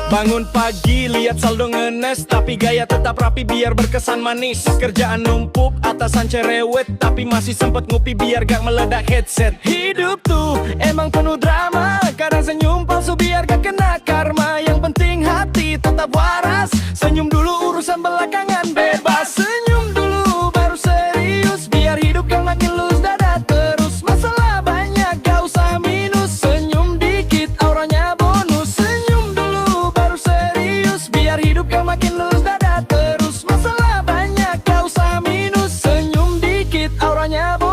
Bangun pagi, lihat saldo ngenes, tapi gaya tetap rapi biar berkesan manis. Kerjaan numpuk, atasan cerewet, tapi masih sempet ngupi biar gak meledak headset. Hidup tuh emang penuh drama, kadang senyum palsu biar gak kena karma. Yang penting hati tetap waras, senyum dulu urusan belakangan bebas. Senyum dulu baru serius, biar hidup gak makin lus dada terus. Masalah banyak gak usah minus, senyum dikit auranya bonus. Senyum dulu baru serius, biar hidup gak makin lus dada terus. Masalah banyak gak usah minus, senyum dikit auranya bonus.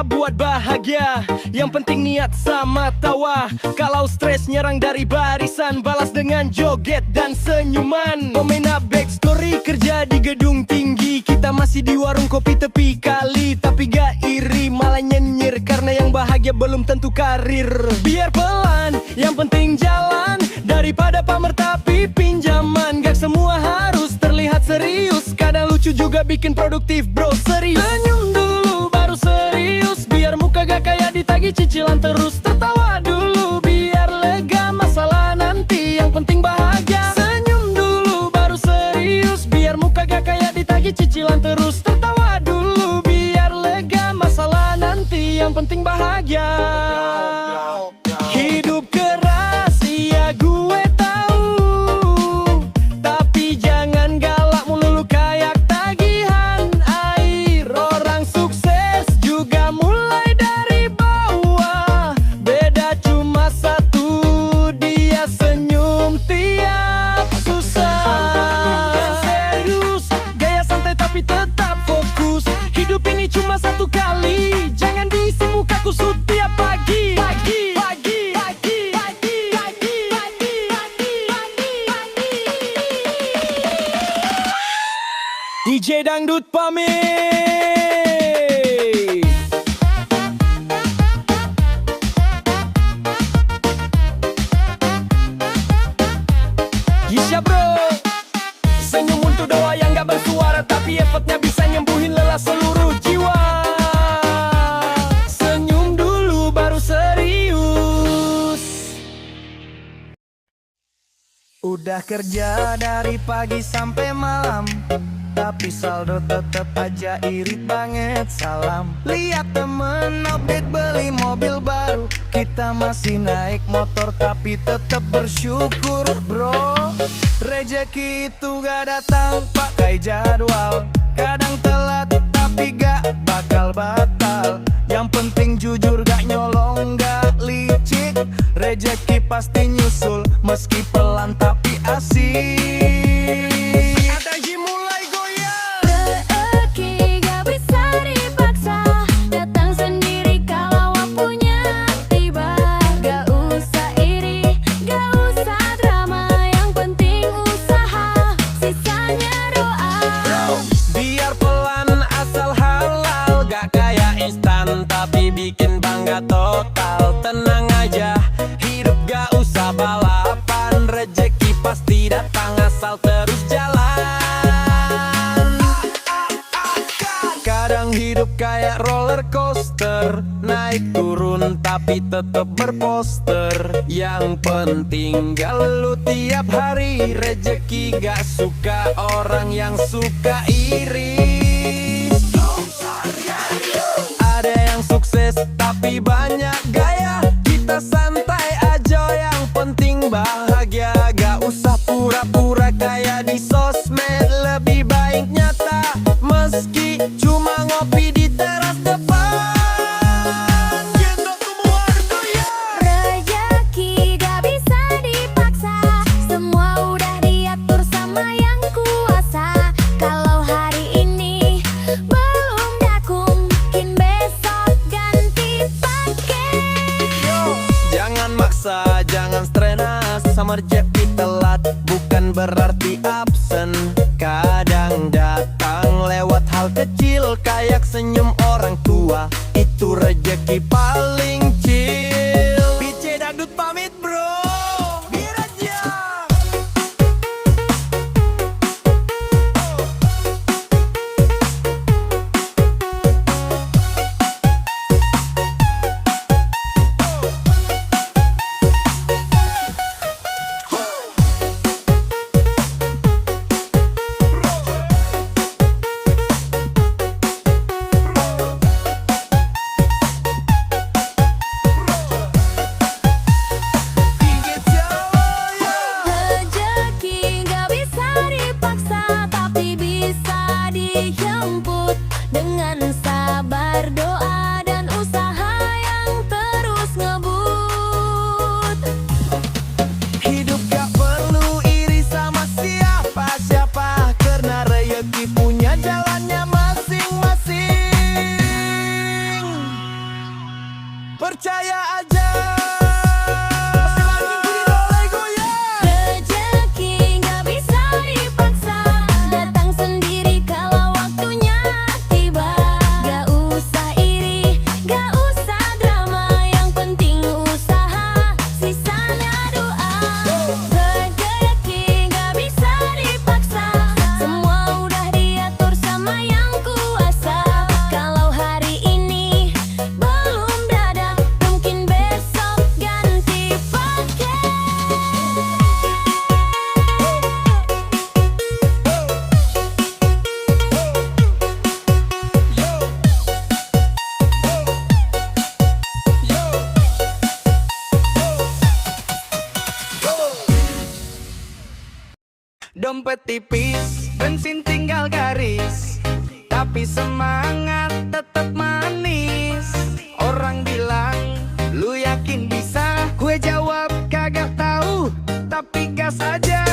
Buat bahagia, yang penting niat sama tawa. Kalau stres nyerang dari barisan, balas dengan joget dan senyuman. Pemena backstory kerja di gedung tinggi, kita masih di warung kopi tepi kali. Tapi gak iri, malah nyenyir, karena yang bahagia belum tentu karir. Biar pelan, yang penting jalan, daripada pamer tapi pinjaman. Gak semua harus terlihat serius, kadang lucu juga bikin produktif bro, serius. Senyum dulu baru serius, biar muka gak kayak ditagih cicilan terus. Tertawa dulu biar lega masalah nanti, yang penting bahagia. Senyum dulu baru serius, biar muka gak kayak ditagih cicilan terus. Tertawa dulu biar lega masalah nanti, yang penting bahagia. Hidup keras, iya gue tahu, tapi jangan galak melulu kayak tagihan air. Orang sukses juga mulai dari bawah, beda cuma satu, dia senyum tiap susah. Serius, gaya santai tapi tetap fokus. Hidup ini cuma satu kali, jangan diisi muka kusut tiap pagi. DJ Dangdut pamit. Gisya bro, senyum untuk doa yang gak bersuara, tapi effortnya bisa nyembuhin lelah seluruh jiwa. Senyum dulu baru serius. Udah kerja dari pagi sampai malam, tapi saldo tetep aja irit banget. Salam, lihat temen update beli mobil baru, kita masih naik motor tapi tetep bersyukur bro. Rejeki itu gak datang pakai jadwal, kadang telat tapi gak bakal batal. Yang penting jujur gak nyolong gak licik, rejeki pasti nyusul meski pelan tapi asik. Tapi bikin bangga total, tenang aja, hidup gak usah balapan. Rejeki pasti datang asal terus jalan. Kadang hidup kayak roller coaster, naik turun tapi tetep berposter. Yang penting gak leluh tiap hari, rejeki gak suka orang yang suka iri. Sukses tapi banyak gaya, kita santai aja yang penting bahagia. Gak usah pura-pura kayak di sosmed, lebih baik nyata meski cuma ngopi di teras depan. Rejeki gak bisa dipaksa, semua udah diatur sama yang kuasa. Kalau hari ini Kadang datang lewat hal kecil kayak senyum orang tua. Itu rejeki paling chill. PC Dangdut pamit bro, biar aja. Dijemput dengan sabar, doa, dan usaha yang terus ngebut. Hidup gak perlu iri sama siapa-siapa, karena rezeki punya jalannya masing-masing. Percaya aja. Dompet tipis, bensin tinggal garis, tapi semangat tetap manis. Orang bilang, lu yakin bisa? Gue jawab, kagak tahu, tapi gas aja.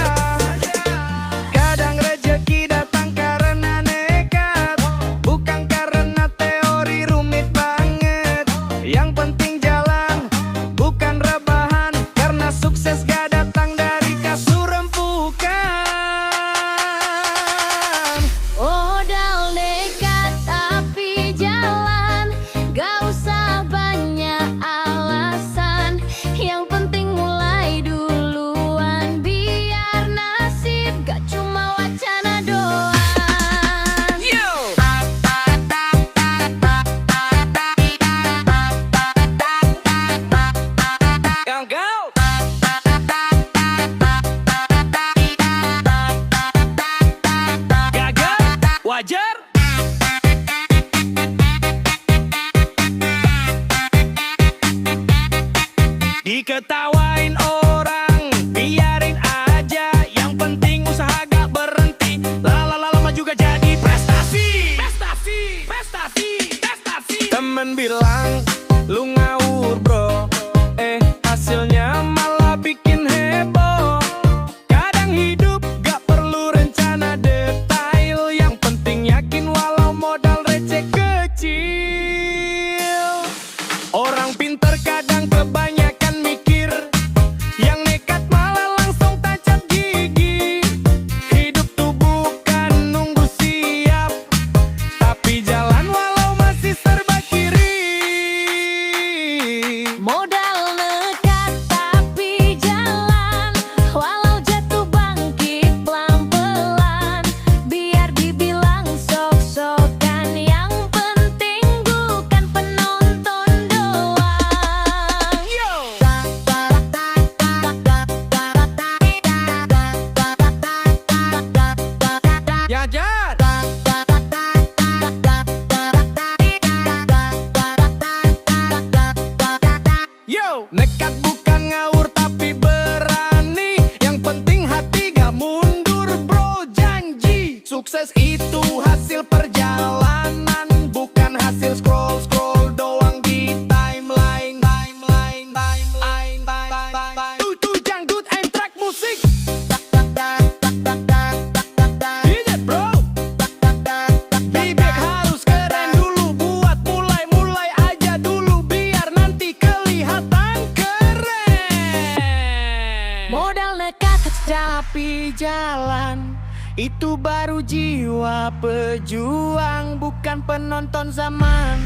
Kadang rezeki datang karena nekat, bukan karena teori rumit banget. Yang penting jalan, bukan rebahan, karena sukses gak datang dari kasur rempukan. Modal nekat tapi jalan, gak usah banyak alasan. Yang penting mulai duluan, biar nasib gak cuma wacana doang. Yo! Go! Gagal, wajar. Diketawain orang, biarin aja. Yang penting usaha gak berhenti. Lama-lama juga jadi prestasi. Prestasi, prestasi, prestasi. Temen bilang, lu ngawur bro. Hasilnya malah bikin heboh. Kadang hidup gak perlu rencana detail. Yang penting yakin walau modal receh kecil. Orang pinter kadang kebanyakan mikir, yang nekat malah langsung tancap gigi. Hidup tuh bukan nunggu siap, tapi jalan walau masih serba kiri. Modal nekat tapi jalan, walau jatuh bangkit pelan-pelan. Biar dibilang sok-sokan, yang penting bukan penonton doang. Yo! Ya jar. Yo, nekat bukan ngawur tapi berani. Yang penting hati gak mundur bro, janji. Sukses itu hasil perjalanan, bukan hasil scroll doang di timeline. Tuh janggut and track musik. Hit it bro. Bibek harus keren dulu, buat mulai aja dulu, biar nanti kelihatan keren. Modal nekat Tapi jalan itu baru jiwa pejuang, bukan penonton zaman.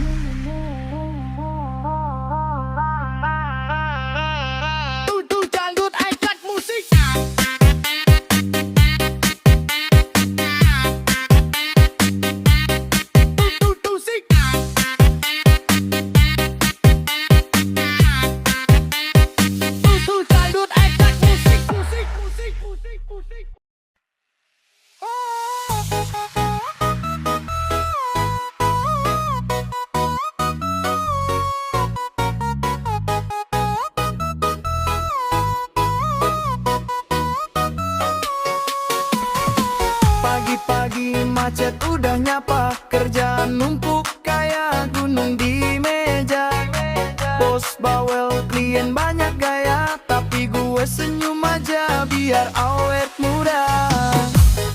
Tuh dangdut angkat musik. Tuh sik. Tuh dangdut angkat musik. Musik. Pagi-pagi macet udah nyapa, kerjaan numpuk kayak gunung di meja. Bos bawel, klien banyak gaya, tapi gue senyum aja biar awet muda.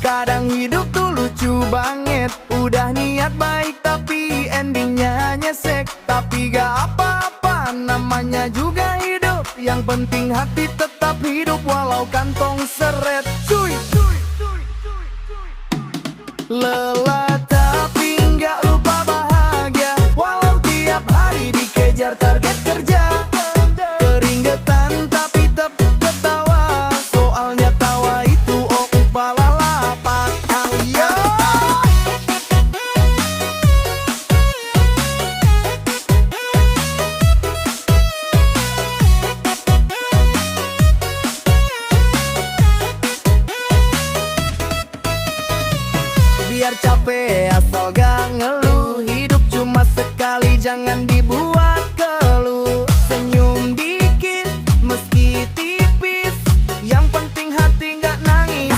Kadang hidup tuh lucu banget, udah niat baik tapi endingnya nyesek. Tapi gak apa-apa, namanya juga hidup. Yang penting hati tetap hidup walau kantong seret. Cuy. Lelah tapi nggak lupa bahagia, walau tiap hari dikejar target kerja. Keringetan tapi tetap ketawa, soalnya tawa itu pala lapak. Ayo. Biar capek asal gak ngeluh, hidup cuma sekali jangan dibuat keluh. Senyum dikit meski tipis, yang penting hati gak nangis.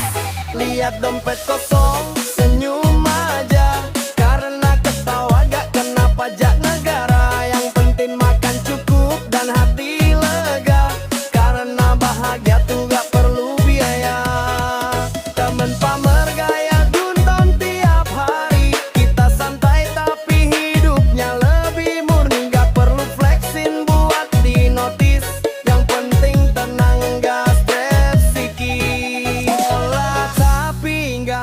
Lihat dompet kosong, senyum aja, karena ketawa gak kena pajak negara. Yang penting makan cukup dan hati lega, karena bahagia tuh gak perlu biaya. Temen pamer gaya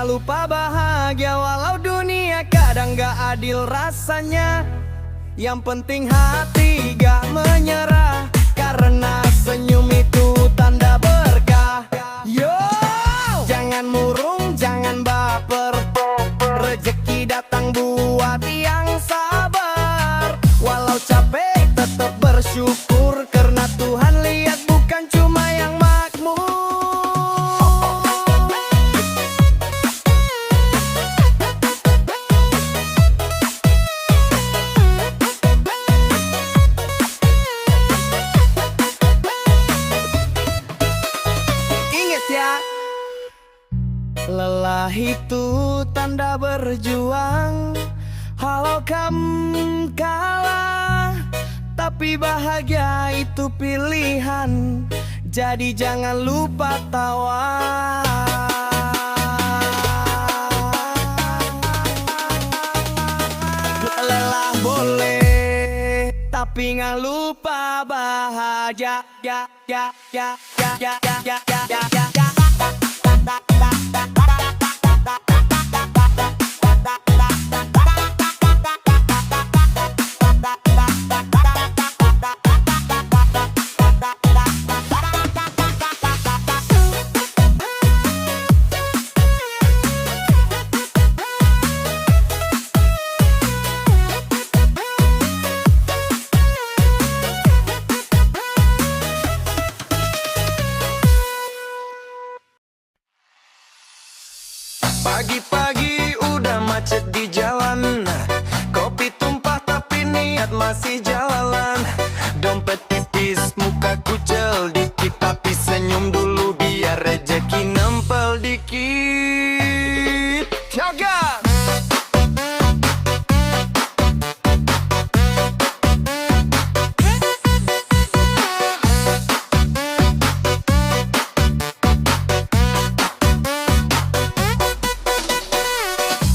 lupa bahagia, walau dunia kadang gak adil rasanya. Yang penting hati gak menyerah, karena senyum itu tanda berkah. Yo, jangan murung, jangan baper, rezeki datang buat yang sabar. Walau capek tetap bersyukur, karena Tuhan lihat bukan cuma yang makmur. Lelah itu tanda berjuang, walau kamu kalah, tapi bahagia itu pilihan. Jadi jangan lupa tawa. Lelah boleh, tapi nggak lupa bahagia. Pagi-pagi udah macet di jalan, kopi tumpah tapi niat masih jalan. Dompet tipis, muka kucel dikit, tapi senyum dulu biar rezeki nempel dikit. Jaga!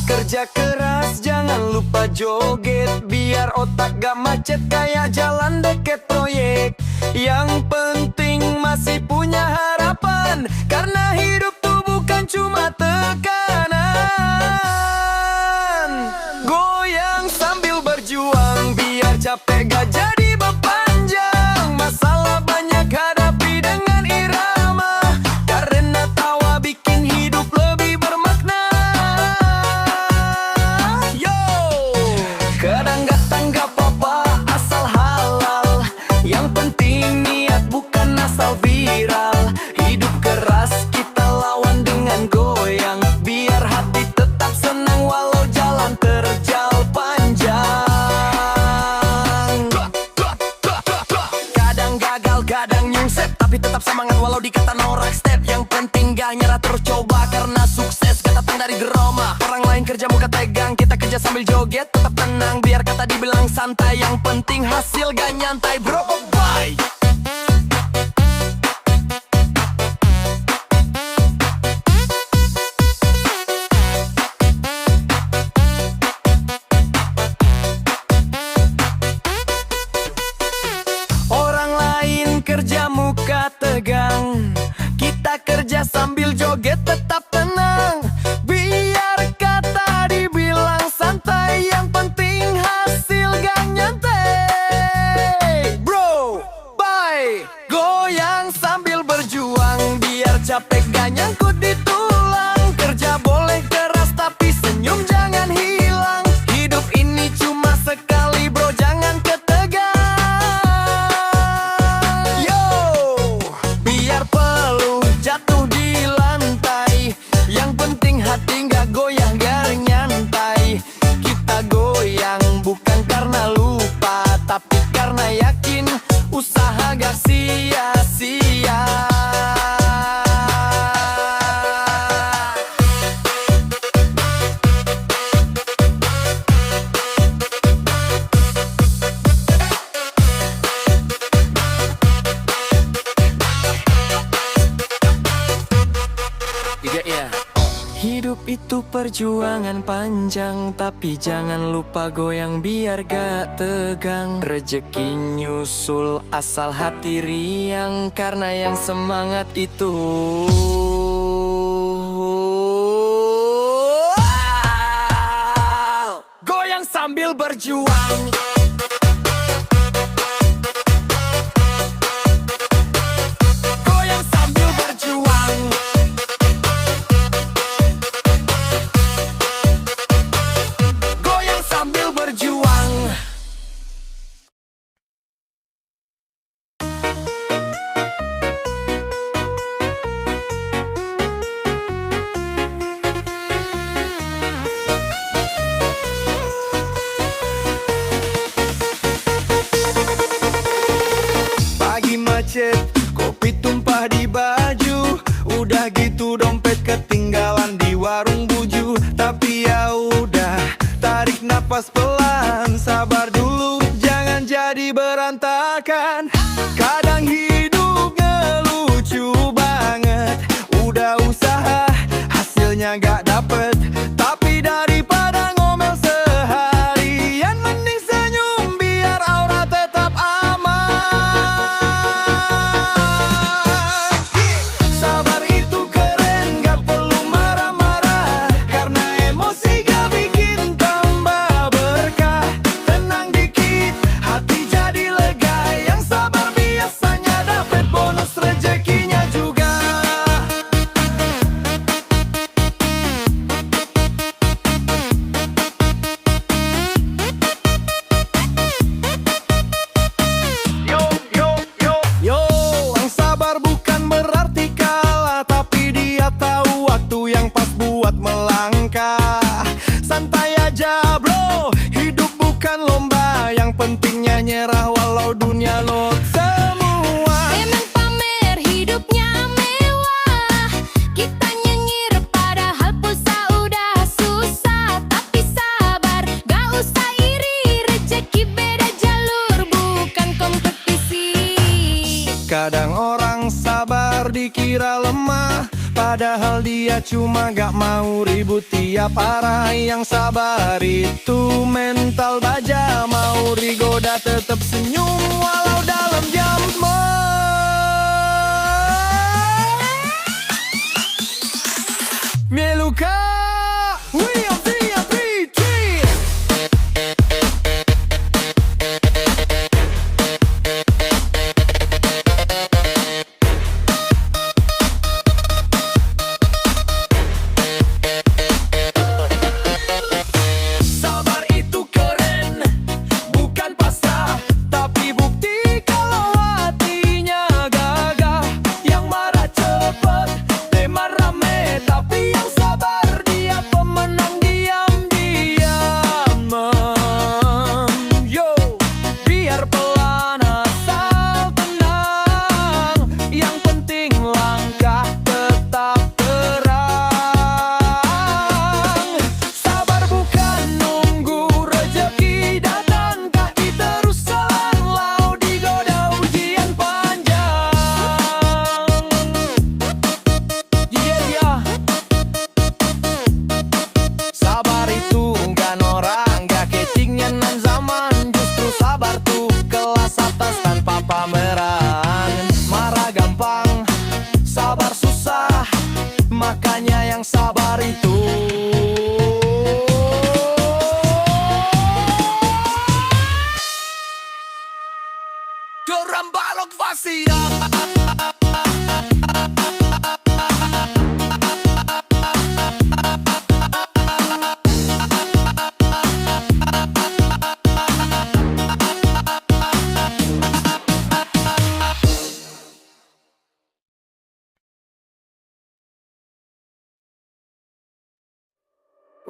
Kerja keras, jangan lupa joget, biar otak gak macet kayak jalan deket proyek. Yang penting masih punya harapan, karena hidup tuh bukan cuma tekanan. Walau dikata norak step, yang penting gak nyerah terus coba. Karena sukses gak datang dari geroma. Orang lain kerja muka tegang, kita kerja sambil joget tetap tenang. Biar kata dibilang santai, yang penting hasil gak nyantai bro. Bye. Kerja muka tegang, kita kerja sambil joget tetap tenang. Biar kata dibilang santai, yang penting hasil gak nyantai bro. Bye. Goyang sambil berjuang, biar capek gak nyangkut di tulang. Kerja boleh keras tapi senyum jangan hilang. Hidup ini cuma sekali bro, jangan ketegang. Jatuh di lantai, yang penting hati gak goyah gak nyantai. Kita goyang bukan karena lupa, tapi karena yakin usaha gak sia-sia. Hidup itu perjuangan panjang, tapi jangan lupa goyang biar gak tegang. Rezeki nyusul asal hati riang, karena yang semangat itu goyang sambil berjuang. Goyang sambil berjuang. Kopi tumpah di baju, udah gitu dompet ketinggalan di warung buju. Tapi ya udah, tarik napas pelan, sabar dulu, jangan jadi berantakan. Kadang hidup ngelucu banget, udah usaha hasilnya gak dapet. Tapi daripada ngomel seharian, mending senyum biar aura tetap aman. Santai aja bro, hidup bukan lomba. Yang pentingnya nyerah walau dunia lo semua. Memang pamer hidupnya mewah, kita nyengir padahal pulsa udah susah. Tapi sabar, gak usah iri, rezeki beda jalur, bukan kompetisi. Kadang orang sabar dikira lemah, padahal dia cuma gak mau ribut tiap arah. Yang sabar itu mental baja, mau digoda tetap senyum walau dalam jam. Mieluka, we are tapi yang sabar dia pemenang diam.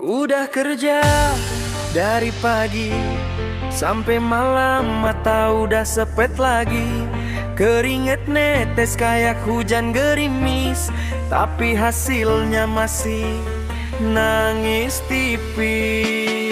Udah kerja dari pagi sampai malam, mata udah sepet lagi. Keringet netes kayak hujan gerimis, tapi hasilnya masih nangis tipis.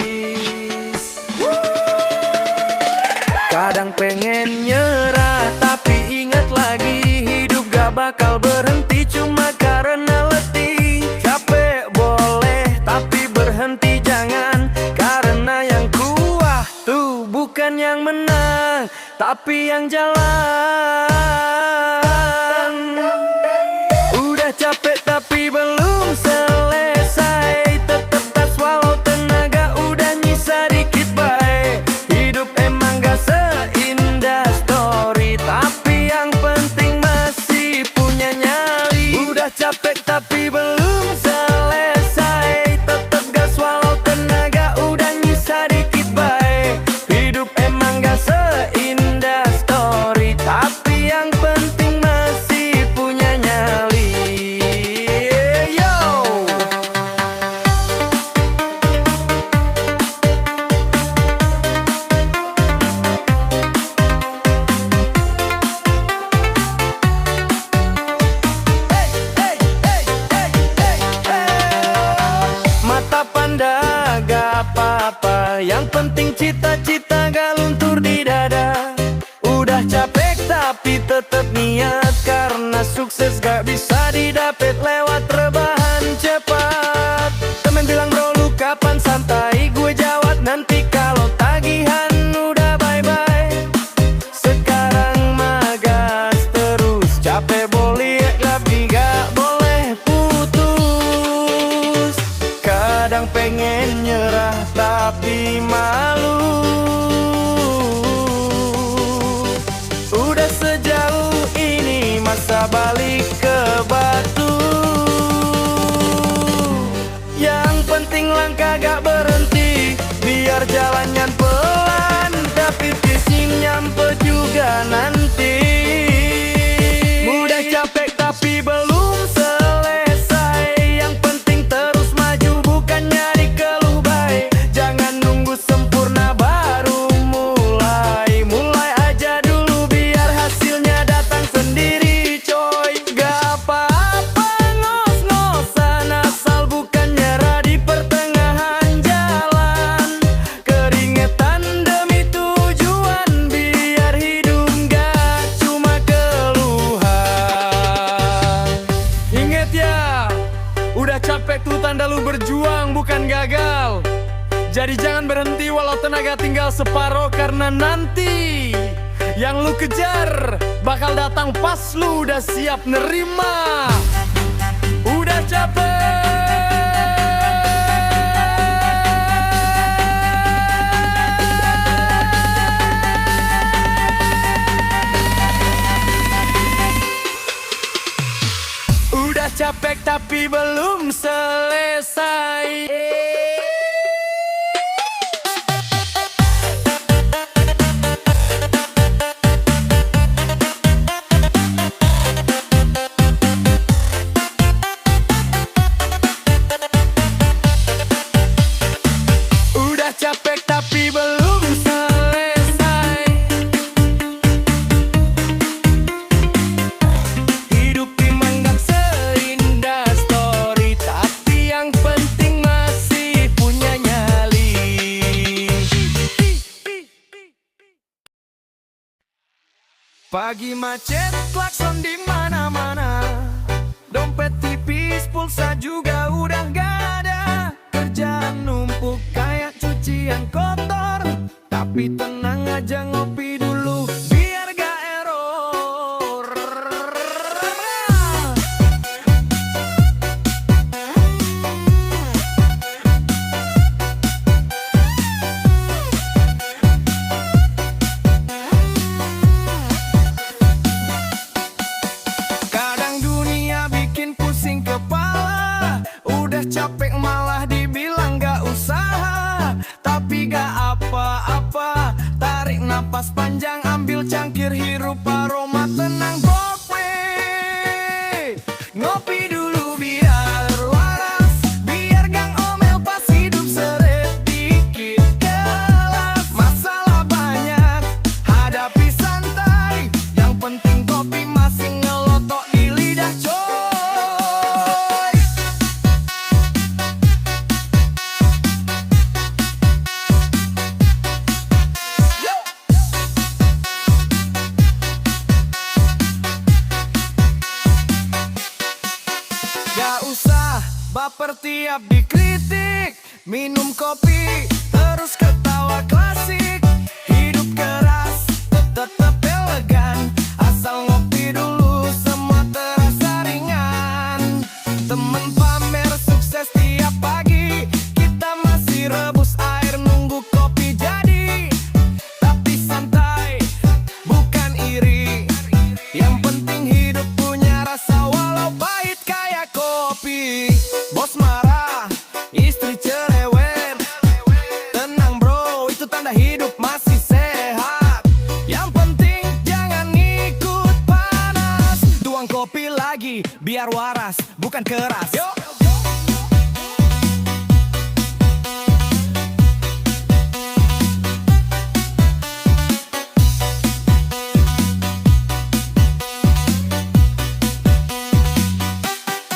Kadang pengen nyerah, tapi ingat lagi hidup gak bakal berhenti cuma karena letih. Capek boleh, tapi berhenti jangan, karena yang kuat tuh bukan yang menang, tapi yang jalan. Udah capek tapi belum selesai, tetep tas walau tenaga udah nyisa dikit baik. Hidup emang gak seindah story, tapi yang penting masih punya nyali. Udah capek tapi belum selesai, tetep gas walau tenaga udah nyisa dikit baik. Hidup emang gak seindah story, tapi yang penting masih punya nyali. Yo! Mata panda gak apa-apa, yang penting cita-cita gak luntur di dada. Udah capek tapi tetep niat, karena sukses gak bisa didapet lewat rebahan cepat. Temen bilang bro lu kapan santai, gue jawab nanti kalau tagihan udah bye-bye. Sekarang mah gas terus, capek boleh tapi gak boleh putus. Kadang pengen nyerah tapi malu. Udah sejauh ini masa balik ke batu. Yang penting langkah gak berhenti, biar jalannya pelan, tapi visi nyampe juga nanti. Udah capek tapi belum selesai, yang penting terus maju bukannya dikeluh baik. Jangan nunggu sempurna baru mulai, mulai aja dulu biar hasilnya datang sendiri coy. Gak apa-apa ngos-ngosan, asal bukan nyerah di pertengahan jalan. Keringetan demi tujuan, biar hidup gak cuma keluhan. Ingat ya, udah capek tuh tanda lu berjuang bukan gagal. Jadi jangan berhenti walau tenaga tinggal separoh, karena nanti yang lu kejar bakal datang pas lu udah siap nerima. Udah capek. Udah capek tapi belum selesai. Udah capek tapi belum selesai. Hidup memang gak seindah story, tapi yang penting masih punya nyali. Pagi macet, klakson di mana-mana, dompet tipis, pulsa juga udah gak ada. Kerjaan numpuk kayak cucian kotor, tapi tenang aja ngopi dulu biar gak error. Kadang dunia bikin pusing kepala, udah capek malah dibilang gak usaha. Tapi gak apa-apa, tarik napas siap dikritik. Minum kopi, terus ketawa klasik. Hidup keras, tetap elegan. Asal ngopi dulu, semua terasa ringan. Temen pamer sukses tiap pagi. Kita masih rebus air nunggu kopi jadi. Tapi santai, bukan iri. Yang penting hidup punya rasa walau pahit kayak kopi. Bos marah, istri cerewet. Tenang bro, itu tanda hidup masih sehat. Yang penting jangan ikut panas. Tuang kopi lagi, biar waras, bukan keras. Yo.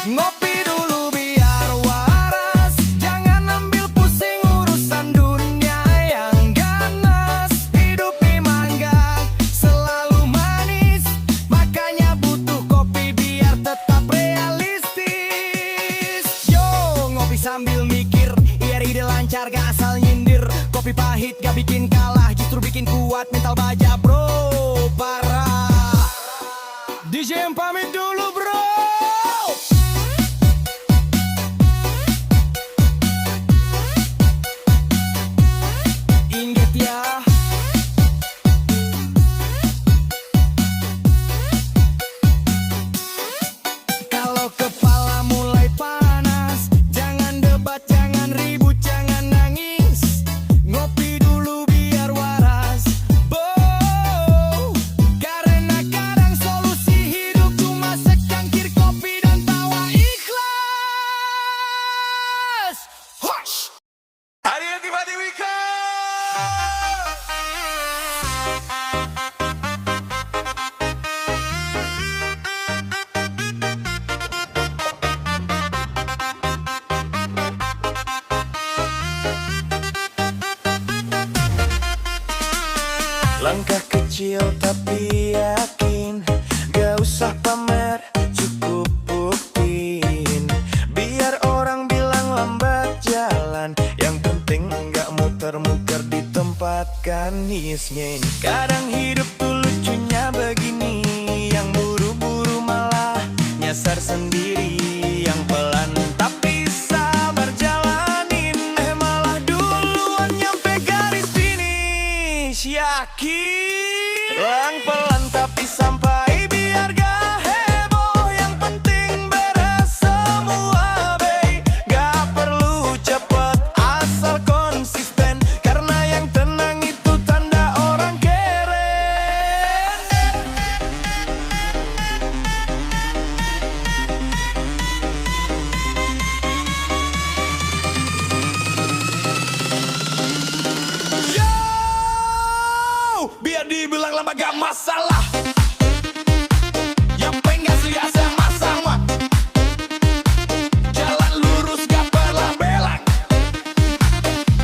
Ngopi dulu biar waras. Jangan ambil pusing urusan dunia yang ganas. Hidup di mangga selalu manis. Makanya butuh kopi biar tetap realistis. Yo, ngopi sambil mikir, biar ide lancar gak asal nyindir. Kopi pahit gak bikin kalah, justru bikin kuat mental baja bro. Parah. DJ pamit dulu bro. Ingat ya. Kalau kepala mulai panas, jangan debat, jangan ribut, jangan nangis. Ngopi dulu biar waras, karena kadang solusi hidup cuma secangkir kopi dan tawa ikhlas. Hush! Hari yang tiba-tiba Langkah kecil tapi yakin, gak usah pamer, cukup buktiin. Biar orang bilang lambat jalan, yang penting gak muter-muter di tempat kanisnya. Kadang hidup tuh lucunya begini, yang buru-buru malah nyasar sendiri. Yang pelan tapi sabar jalanin, malah duluan nyampe garis finish. Yakin, pelan tapi sampai biar gak heboh. Yang penting beres semua bay. Gak perlu cepet asal konsisten, karena yang tenang itu tanda orang keren. Yo, biar dibilang lama gak masalah. Yang pengen sia sama sama. Jalan lurus gak pernah belak.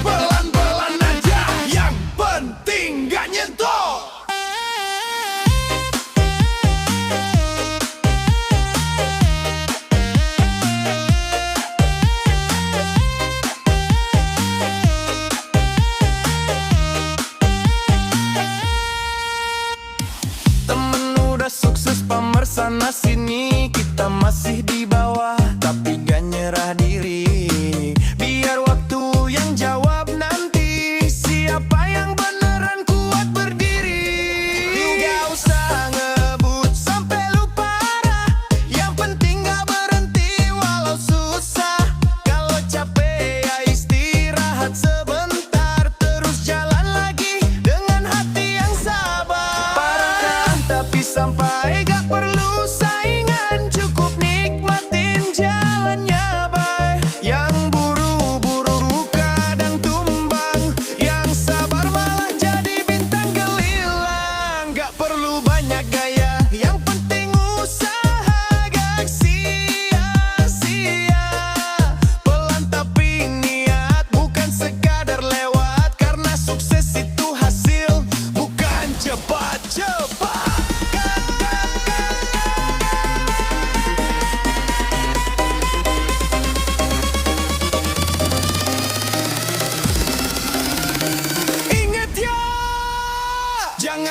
Pelan-pelan aja, yang penting gak nyentuh.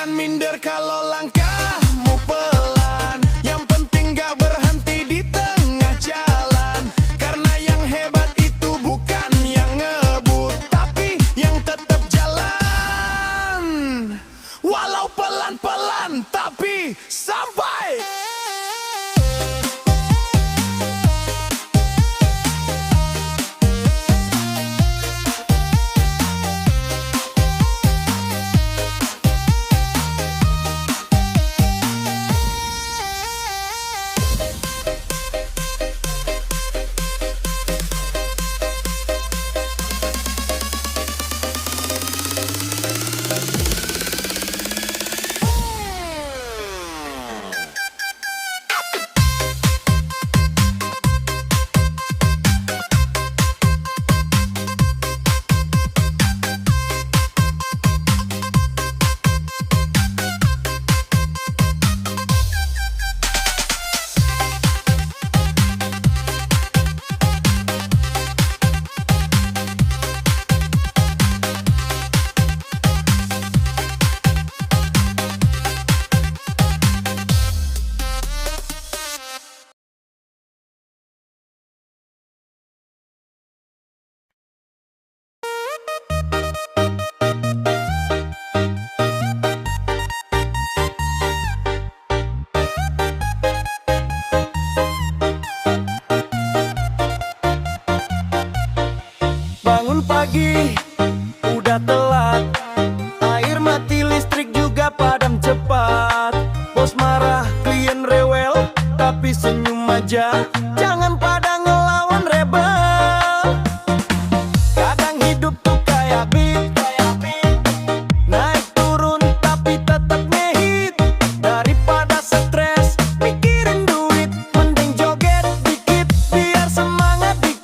Jangan minder kalau langkahmu pelan. Yang penting gak berhenti di tengah jalan. Karena yang hebat itu bukan yang ngebut, tapi yang tetap jalan. Walau pelan-pelan tapi sampai. Bangun pagi, udah telat. Air mati, listrik juga padam cepat. Bos marah, klien rewel, tapi senyum aja. Jangan pada ngelawan rebel. Kadang hidup tuh kayak beat, naik turun tapi tetap ngehit. Daripada stres, mikirin duit, mending joget dikit biar semangat dikit.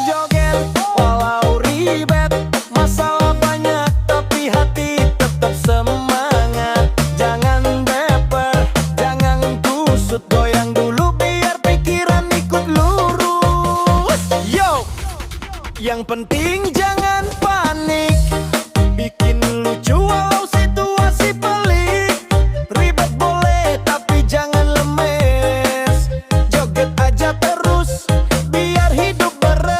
Joget walau ribet, masalah banyak tapi hati tetap semangat. Jangan baper, jangan kusut, goyang dulu biar pikiran ikut lurus. Yo, yang penting jangan panik, bikin lucu walau situasi pelik. Ribet boleh tapi jangan lemes, joget aja terus biar hidup beres.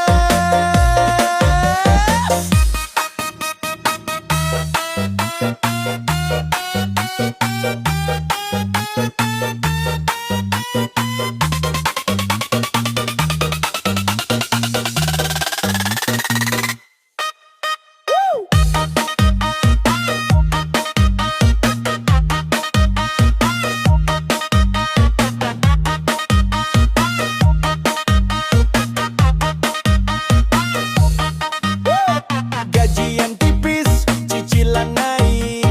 Gajian tipis, cicilan naik,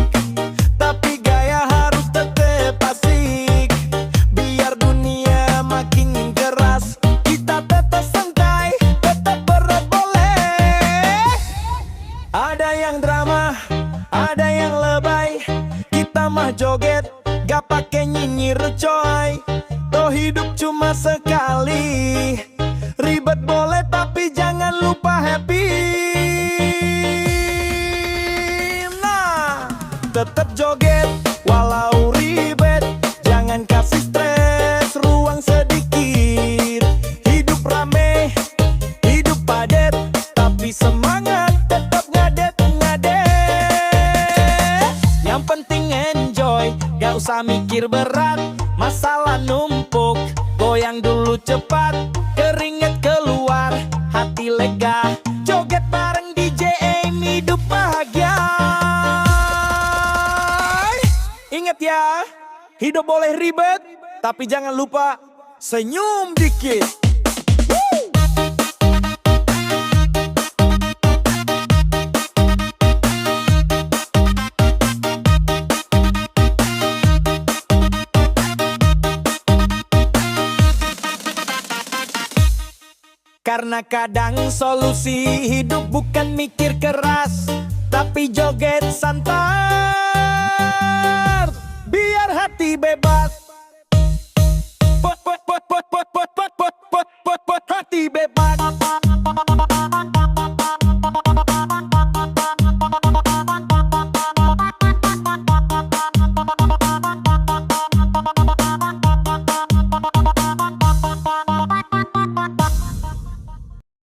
tapi gaya harus tetep asik. Biar dunia makin keras, kita tetap santai, tetap berat boleh. Ada yang drama, ada yang lebay, kita mah joget, gak pake nyinyir coy. Toh hidup cuma sekali, ribet boleh tapi jangan lupa happy. Nah, tetap joget walau ribet, jangan kasih stres ruang sedikit. Hidup rame, hidup padet, tapi semangat tetap ngadet-ngadet. Yang penting enjoy, gak usah mikir berat, masalah numpuk, goyang dulu cepat. Keringet keluar, hati lega, joget bareng DJ Aim, hidup bahagia. Ingat ya, hidup boleh ribet, tapi jangan lupa senyum dikit. Karena kadang solusi hidup bukan mikir keras, tapi joget santai.